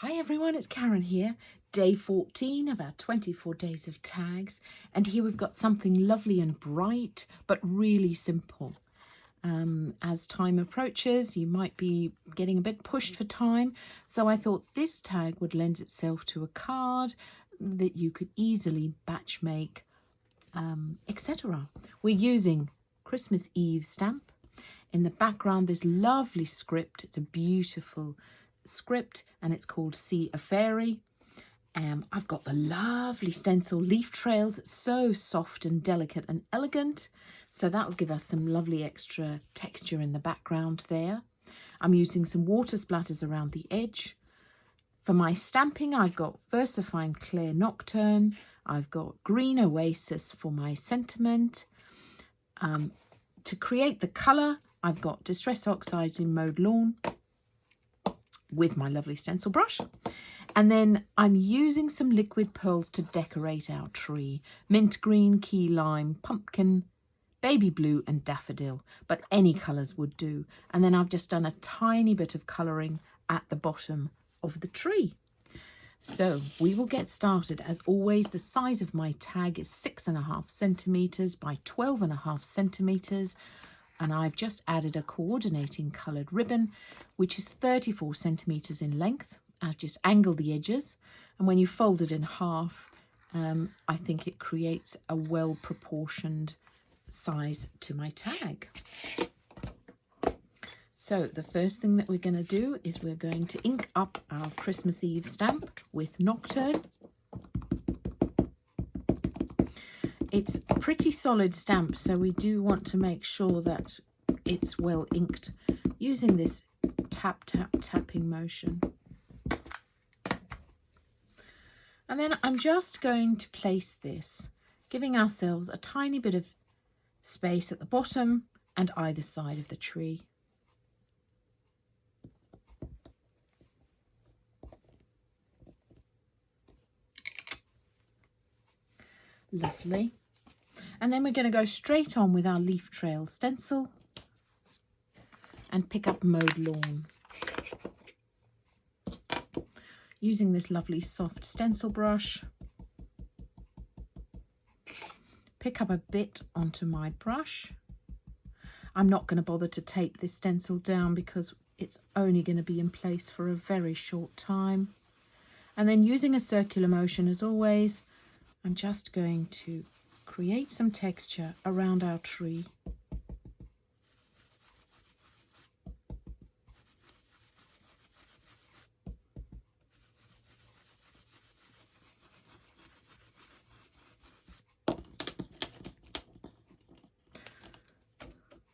Hi everyone, it's Karen here. Day 14 of our 24 days of tags. And here we've got something lovely and bright, but really simple. As time approaches, you might be getting a bit pushed for time. So I thought this tag would lend itself to a card that you could easily batch make, etc. We're using Christmas Eve stamp. In the background, this lovely script. It's a beautiful script and it's called See a Fairy. I've got the lovely stencil leaf trails, so soft and delicate and elegant. So that will give us some lovely extra texture in the background there. I'm using some water splatters around the edge. For my stamping, I've got VersaFine Clear Nocturne. I've got Green Oasis for my sentiment. To create the colour, I've got Distress Oxides in Mauve Lawn with my lovely stencil brush. And then I'm using some liquid pearls to decorate our tree. Mint green, key lime, pumpkin, baby blue and daffodil, but any colours would do. And then I've just done a tiny bit of colouring at the bottom of the tree. So we will get started. As always, the size of my tag is 6.5 centimetres by 12.5 centimetres. And I've just added a coordinating coloured ribbon, which is 34 centimetres in length. I've just angled the edges, and when you fold it in half, I think it creates a well-proportioned size to my tag. So the first thing that we're going to do is we're going to ink up our Christmas Eve stamp with Nocturne. It's a pretty solid stamp, so we do want to make sure that it's well inked using this tap, tap, tapping motion. And then I'm just going to place this, giving ourselves a tiny bit of space at the bottom and either side of the tree. Lovely. And then we're going to go straight on with our leaf trail stencil and pick up Mauve Lawn. Using this lovely soft stencil brush, pick up a bit onto my brush. I'm not going to bother to tape this stencil down because it's only going to be in place for a very short time. And then using a circular motion as always, I'm just going to create some texture around our tree.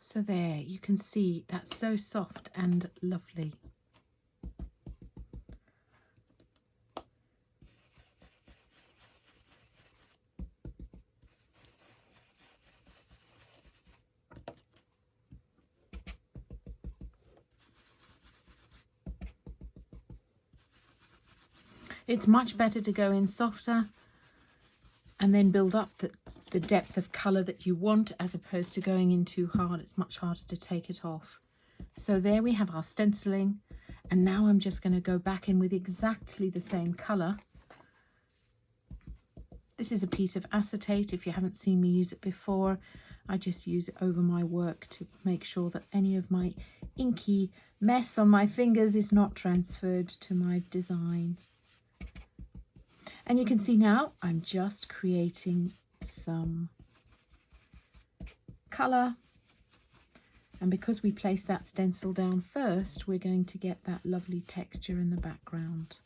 So there, you can see that's so soft and lovely. It's much better to go in softer and then build up the depth of colour that you want, as opposed to going in too hard. It's much harder to take it off. So there we have our stenciling, and now I'm just going to go back in with exactly the same colour. This is a piece of acetate. If you haven't seen me use it before, I just use it over my work to make sure that any of my inky mess on my fingers is not transferred to my design. And you can see now I'm just creating some colour, and because we placed that stencil down first, we're going to get that lovely texture in the background.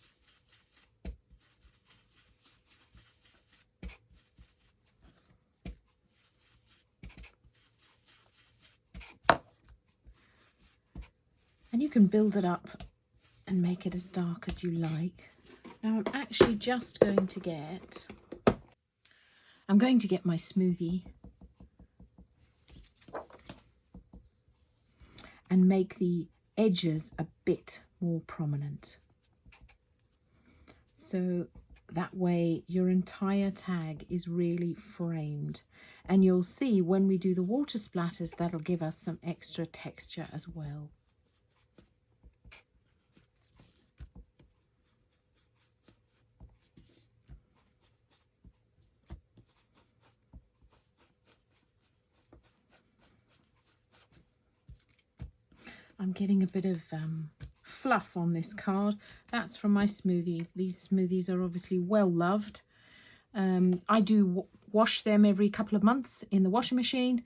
And you can build it up and make it as dark as you like. Now I'm actually just going to get my smoothie and make the edges a bit more prominent. So that way your entire tag is really framed. And you'll see when we do the water splatters, that'll give us some extra texture as well. I'm getting a bit of fluff on this card. That's from my smoothie. These smoothies are obviously well loved. I do wash them every couple of months in the washing machine,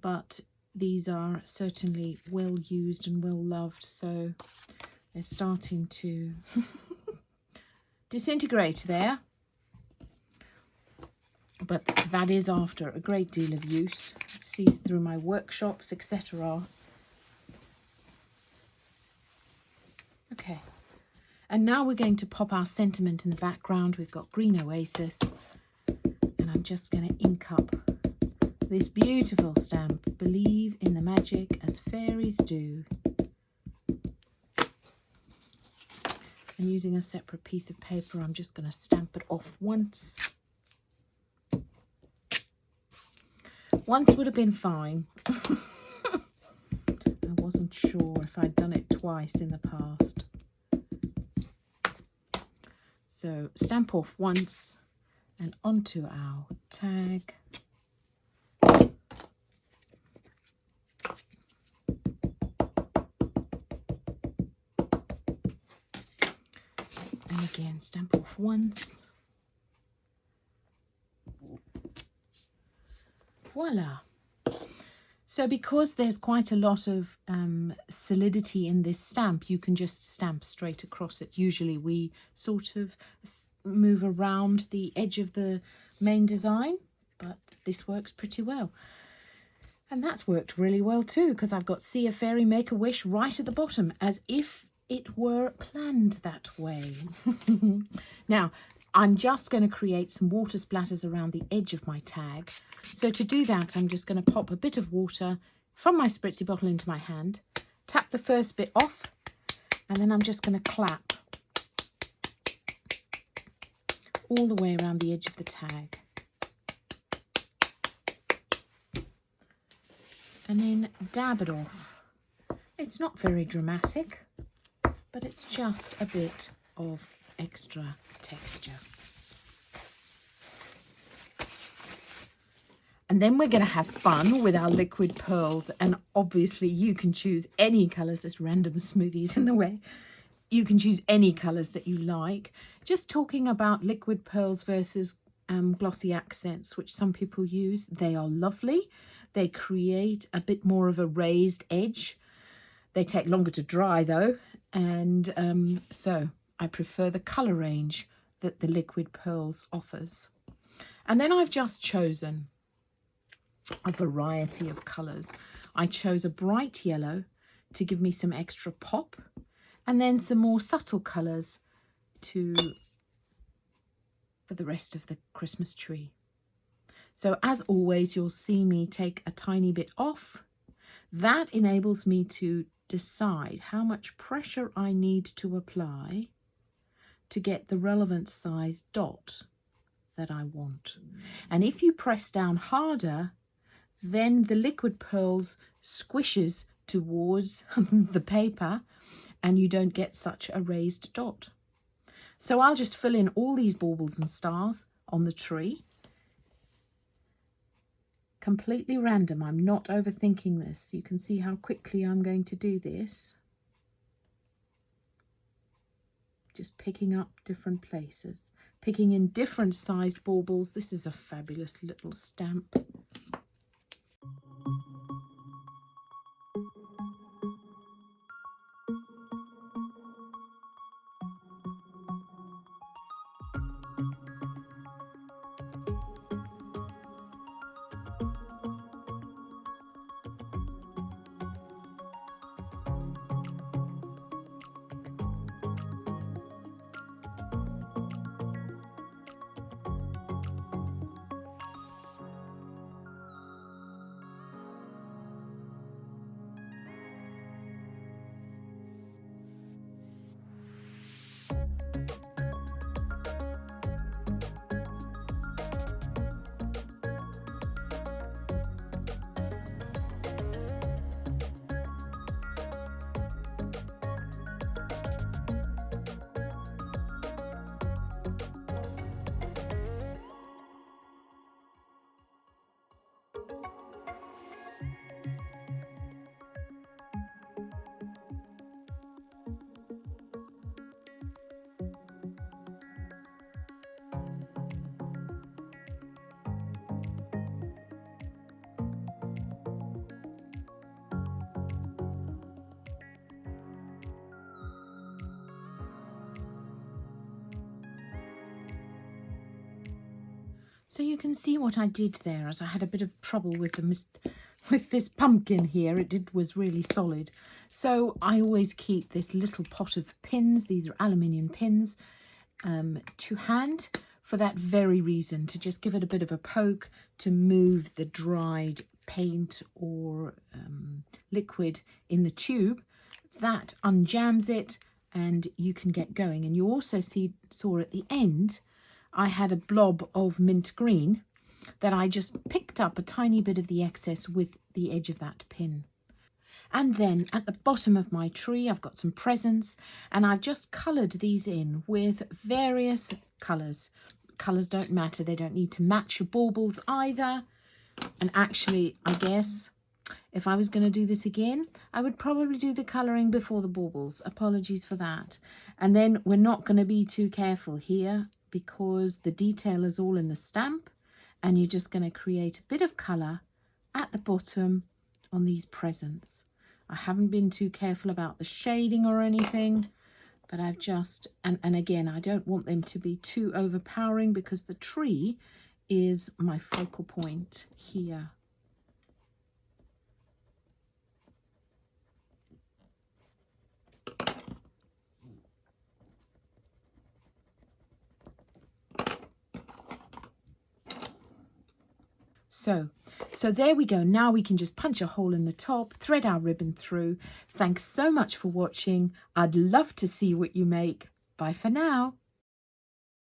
but these are certainly well used and well loved, so they're starting to disintegrate there. But that is after a great deal of use. It sees through my workshops, etc. Okay, and now we're going to pop our sentiment in the background. We've got Green Oasis, and I'm just going to ink up this beautiful stamp, Believe in the Magic as Fairies Do. And using a separate piece of paper, I'm just going to stamp it off once. Once would have been fine. I wasn't sure if I'd done it twice in the past. So stamp off once and onto our tag. And again, stamp off once. Voila. So because there's quite a lot of solidity in this stamp, you can just stamp straight across it. Usually we sort of move around the edge of the main design, but this works pretty well. And that's worked really well too, because I've got See a Fairy, Make a Wish right at the bottom, as if it were planned that way. Now, I'm just going to create some water splatters around the edge of my tag. So to do that, I'm just going to pop a bit of water from my spritzy bottle into my hand, tap the first bit off, and then I'm just going to clap all the way around the edge of the tag. And then dab it off. It's not very dramatic, but it's just a bit of extra texture. And then we're going to have fun with our liquid pearls, and obviously you can choose any colours. There's random smoothies in the way. You can choose any colours that you like. Just talking about liquid pearls versus glossy accents, which some people use. They are lovely. They create a bit more of a raised edge. They take longer to dry though, and so I prefer the colour range that the liquid pearls offers. And then I've just chosen a variety of colours. I chose a bright yellow to give me some extra pop, and then some more subtle colours for the rest of the Christmas tree. So as always, you'll see me take a tiny bit off. That enables me to decide how much pressure I need to apply to get the relevant size dot that I want. And if you press down harder, then the liquid pearls squishes towards the paper and you don't get such a raised dot. So I'll just fill in all these baubles and stars on the tree. Completely random. I'm not overthinking this. You can see how quickly I'm going to do this. Just picking up different places, picking in different sized baubles. This is a fabulous little stamp. So you can see what I did there, as I had a bit of trouble with with this pumpkin here. It was really solid. So I always keep this little pot of pins. These are aluminium pins to hand for that very reason, to just give it a bit of a poke to move the dried paint or liquid in the tube. That unjams it and you can get going. And you also saw at the end I had a blob of mint green that I just picked up a tiny bit of the excess with the edge of that pin. And then at the bottom of my tree, I've got some presents, and I've just coloured these in with various colours. Colours don't matter. They don't need to match your baubles either. And actually, I guess if I was going to do this again, I would probably do the colouring before the baubles. Apologies for that. And then we're not going to be too careful here because the detail is all in the stamp, and you're just going to create a bit of colour at the bottom on these presents. I haven't been too careful about the shading or anything, but I've just, and again, I don't want them to be too overpowering because the tree is my focal point here. So there we go. Now we can just punch a hole in the top, thread our ribbon through. Thanks so much for watching. I'd love to see what you make. Bye for now.